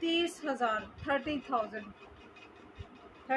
30,000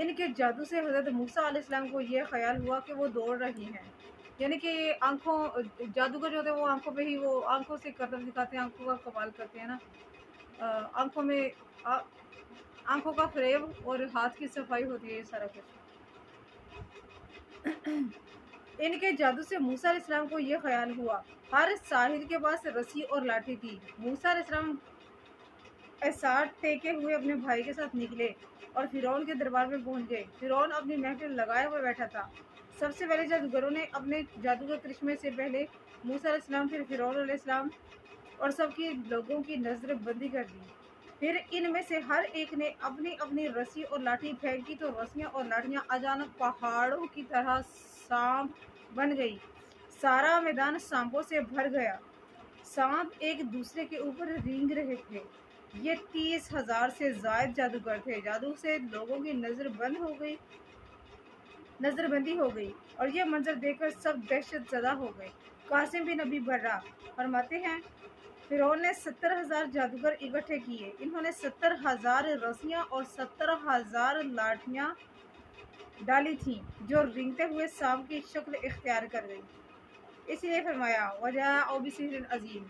ان کے جادو سے حضرت موسیٰ علیہ السلام کو یہ خیال ہوا کہ وہ دوڑ رہی ہیں، یعنی کہ آنکھوں جادوگر جو ہوتے ہیں وہ آنکھوں پہ ہی وہ آنکھوں سے کرتب دکھاتے ہیں، آنکھوں کا کمال کرتے ہیں نا، آنکھوں میں آنکھوں کا فریب اور ہاتھ کی صفائی ہوتی ہے، یہ سارا کچھ ان کے جادو سے موسیٰ علیہ السلام کو یہ خیال ہوا۔ ہر ساحر کے پاس رسی اور لاٹھی تھی۔ موسیٰ علیہ السلام ایساٹ ٹیکے ہوئے اپنے بھائی کے ساتھ نکلے اور فرعون کے دربار میں پہنچ گئے۔ فرعون اپنی محفل لگائے ہوئے بیٹھا تھا۔ سب سے پہلے جادوگروں نے اپنے جادو کے کرشمے سے پہلے موسیٰ علیہ السلام، پھر فرعون علیہ السلام اور سب کی لوگوں کی نظر بندی کر دی۔ پھر ان میں سے ہر ایک نے اپنی اپنی رسی اور لاٹھی پھینکی تو رسیاں اور لاٹھیاں اچانک پہاڑوں کی طرح سانپ بن گئی۔ سارا میدان سانپوں سے بھر گیا۔ سانپ ایک دوسرے کے اوپر رینگ رہے تھے۔ یہ 30,000 سے زائد جادوگر تھے۔ جادو سے لوگوں کی نظر بندی ہو گئی اور یہ منظر دیکھ کر سب دہشت زدہ ہو گئے۔ قاسم بن نبی برہ فرماتے ہیں فرعون نے 70,000 جادوگر اکٹھے کیے۔ انہوں نے 70,000 رسیاں اور 70,000 لاٹھیاں ڈالی تھیں جو رینگتے ہوئے سانپ کی شکل اختیار کر گئی۔ اس لیے فرمایا وَجَاءُوا بِسِحْرٍ عَظِيمٍ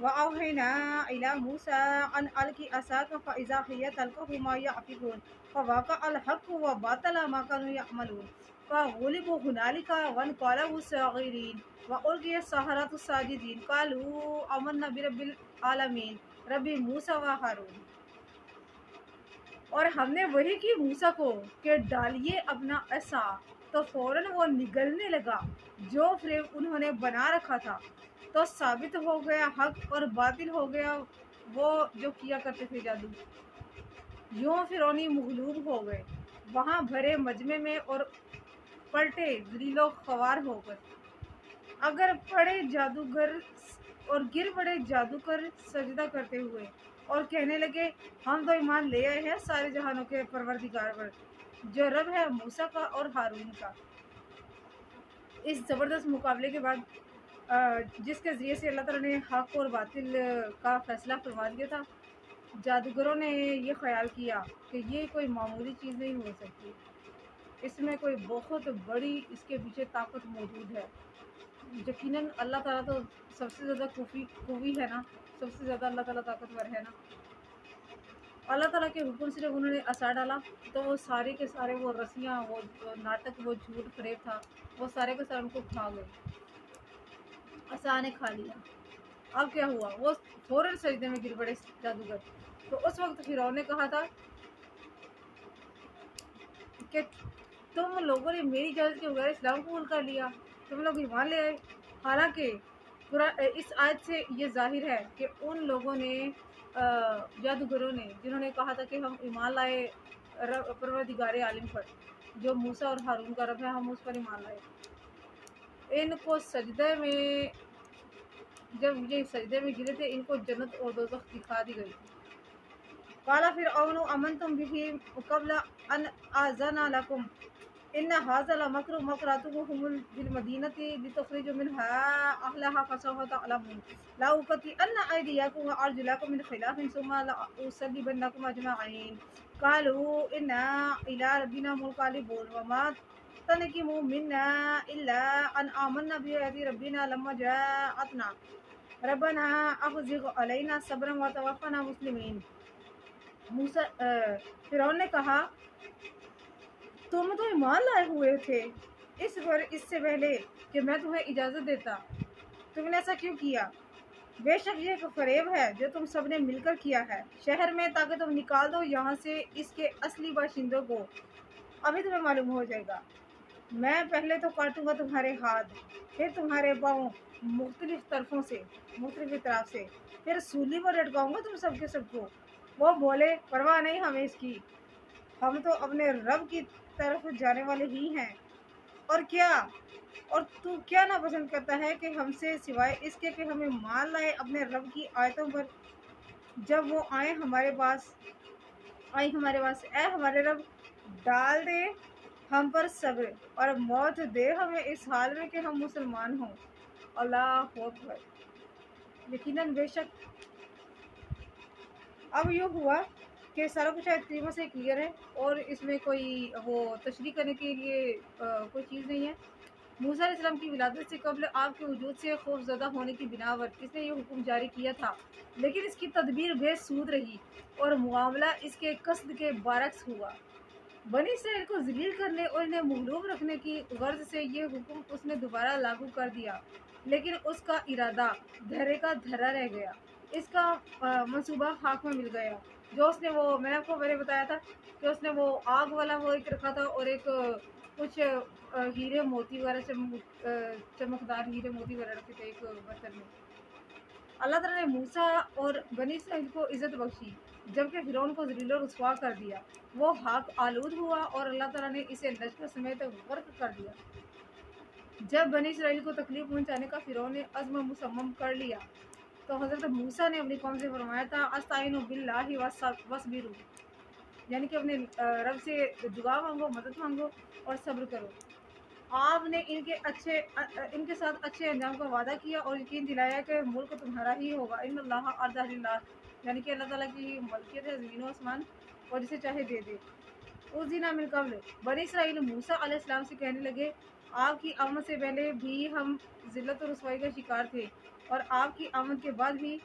وَأَوْحَيْنَا إِلَىٰ مُوسَىٰ أَنْ أَلْقِ عَصَاكَ فَإِذَا هِيَ تَلْقَفُ مَا يَأْفِكُونَ فَوَقَعَ الْحَقُّ وَبَطَلَ مَا كَانُوا يَعْمَلُونَ فَغُلِبُوا هُنَالِكَ وَانقَلَبُوا صَاغِرِينَ وَأُلْقِيَ السَّحَرَةُ سَاجِدِينَ قَالُوا آمَنَّا بِرَبِّ الْعَالَمِينَ رَبِّ مُوسَىٰ وَهَارُونَ۔ اور ہم نے وحی کی موسیٰ کو کہ ڈالیے اپنا عصا، تو فوراً وہ نگلنے لگا جو فریب انہوں نے بنا رکھا تھا، تو ثابت ہو گیا حق اور باطل ہو گیا وہ جو کیا کرتے تھے جادو۔ یوں فرعونی مغلوب ہو گئے وہاں بھرے مجمع میں اور پلٹے ذلیل و خوار ہو کر۔ اگر پڑے جادوگر اور گر پڑے جادوگر سجدہ کرتے ہوئے اور کہنے لگے ہم تو ایمان لے آئے ہیں سارے جہانوں کے پروردگار پر جو رب ہے موسیٰ کا اور ہارون کا۔ اس زبردست مقابلے کے بعد جس کے ذریعے سے اللہ تعالیٰ نے حق اور باطل کا فیصلہ فرما دیا تھا، جادوگروں نے یہ خیال کیا کہ یہ کوئی معمولی چیز نہیں ہو سکتی، اس میں کوئی بہت بڑی اس کے پیچھے طاقت موجود ہے۔ یقیناً اللہ تعالیٰ تو سب سے زیادہ قوی ہے نا، سب سے زیادہ اللہ تعالیٰ طاقتور ہے نا۔ اللہ تعالیٰ کے حکم سے جب انہوں نے عصا ڈالا تو وہ سارے کے سارے وہ رسیاں، وہ ناٹک، وہ جھوٹ فریب تھا، وہ سارے کے سارے ان کو کھا گئے، عصا نے کھا لیا۔ اب کیا ہوا؟ وہ فوراً سجدے میں گر پڑے جادوگر۔ تو اس وقت فرعون نے کہا تھا کہ تم لوگوں نے میری اجازت کے بغیر اسلام قبول کر لیا، تم لوگ ایمان لے آئے۔ حالانکہ اس آیت سے یہ ظاہر ہے کہ ان لوگوں نے جادوگروں نے جنہوں نے کہا تھا کہ ہم ایمان لائے پروردگار عالم پر جو موسیٰ اور ہارون کا رب ہے، ہم اس پر ایمان لائے، ان کو سجدے میں جب یہ سجدے میں گرے تھے ان کو جنت اور دوزخ دکھا دی گئی تھی۔ قال فرعون آمنتم به قبل ان آذن لكم ان هذا لمكر مكرتكم بالمدينة لتخرجوا منها اهلها فسوف تعلمون لأقطعن أيديكم وأرجلكم من خلاف ثم لأصلبنكم أجمعين قالوا إنا إلى ربنا منقلبون وما تنقموا منا إلا أن آمنا بآيات ربنا لما جاءتنا ربنا أفرغ علينا صبرا وتوفنا مسلمين۔ فرعون نے کہا تم تو ایمان لائے ہوئے تھے اس سے پہلے کہ میں تمہیں اجازت دیتا، تم نے ایسا کیوں کیا؟ بے شک یہ ایک فریب ہے جو تم سب نے مل کر کیا ہے شہر میں، تاکہ تم نکال دو یہاں سے اس کے اصلی باشندوں کو، ابھی تمہیں معلوم ہو جائے گا۔ میں پہلے تو کاٹوں گا تمہارے ہاتھ، پھر تمہارے پاؤں مختلف اطراف سے، پھر سولی پر لٹکاؤں گا تم سب کے سب کو۔ وہ بولے پرواہ نہیں ہمیں اس کی، ہم تو اپنے رب کی طرف جانے والے ہی ہیں، اور تو کیا ناپسند کرتا ہے کہ ہم سے سوائے اس کے کہ ہمیں مان لائے اپنے رب کی آیتوں پر جب وہ آئیں ہمارے پاس، اے ہمارے رب ڈال دے ہم پر صبر اور موت دے ہمیں اس حال میں کہ ہم مسلمان ہوں۔ اللہ اکبر۔ یقیناً بے شک اب یوں ہوا کہ سارا کچھ آیت کریمہ سے کلیئر ہے اور اس میں کوئی وہ تشریح کرنے کے لیے کوئی چیز نہیں ہے۔ موسیٰ علیہ السلام کی ولادت سے قبل آپ کے وجود سے خوف زدہ ہونے کی بنا پر اس نے یہ حکم جاری کیا تھا، لیکن اس کی تدبیر بے سود رہی اور معاملہ اس کے قصد کے برعکس ہوا۔ بنی اسرائیل کو ذلیل کرنے اور انہیں مغلوب رکھنے کی غرض سے یہ حکم اس نے دوبارہ لاگو کر دیا، لیکن اس کا ارادہ دھرے کا دھرا رہ گیا، اس کا منصوبہ خاک میں مل گیا۔ جو اس نے وہ میں نے آپ کو پہلے بتایا تھا کہ اس نے وہ آگ والا وہ ایک رکھا تھا اور ایک کچھ ہیرے موتی وغیرہ چمکدار ہیرے موتی وغیرہ رکھے تھے ایک برتن میں۔ اللہ تعالیٰ نے موسیٰ اور بنی اسرائیل کو عزت بخشی، جبکہ فرعون کو ذلیل و رسوا کر دیا۔ وہ حق آلود ہوا اور اللہ تعالیٰ نے اسے لشکر سمیت غرق کر دیا۔ جب بنی اسرائیل کو تکلیف پہنچانے کا فرعون نے عزم مصمم کر لیا تو حضرت موسیٰ نے اپنی قوم سے فرمایا تھا استعینوا باللہ واصبروا، یعنی کہ اپنے رب سے دعا مانگو، مدد مانگو اور صبر کرو۔ آپ نے ان کے ساتھ اچھے انجام کا وعدہ کیا اور یقین دلایا کہ ملک تمہارا ہی ہوگا۔ ان اللہ ارض للہ، یعنی کہ اللہ تعالیٰ کی ملکیت ہے زمین و آسمان اور جسے چاہے دے دے۔ اس دن من قبل بنی اسرائیل موسیٰ علیہ السلام سے کہنے لگے آپ کی آمد سے پہلے بھی ہم ذلت و رسوائی کا شکار تھے اور آپ کی آمد کے بعد بھی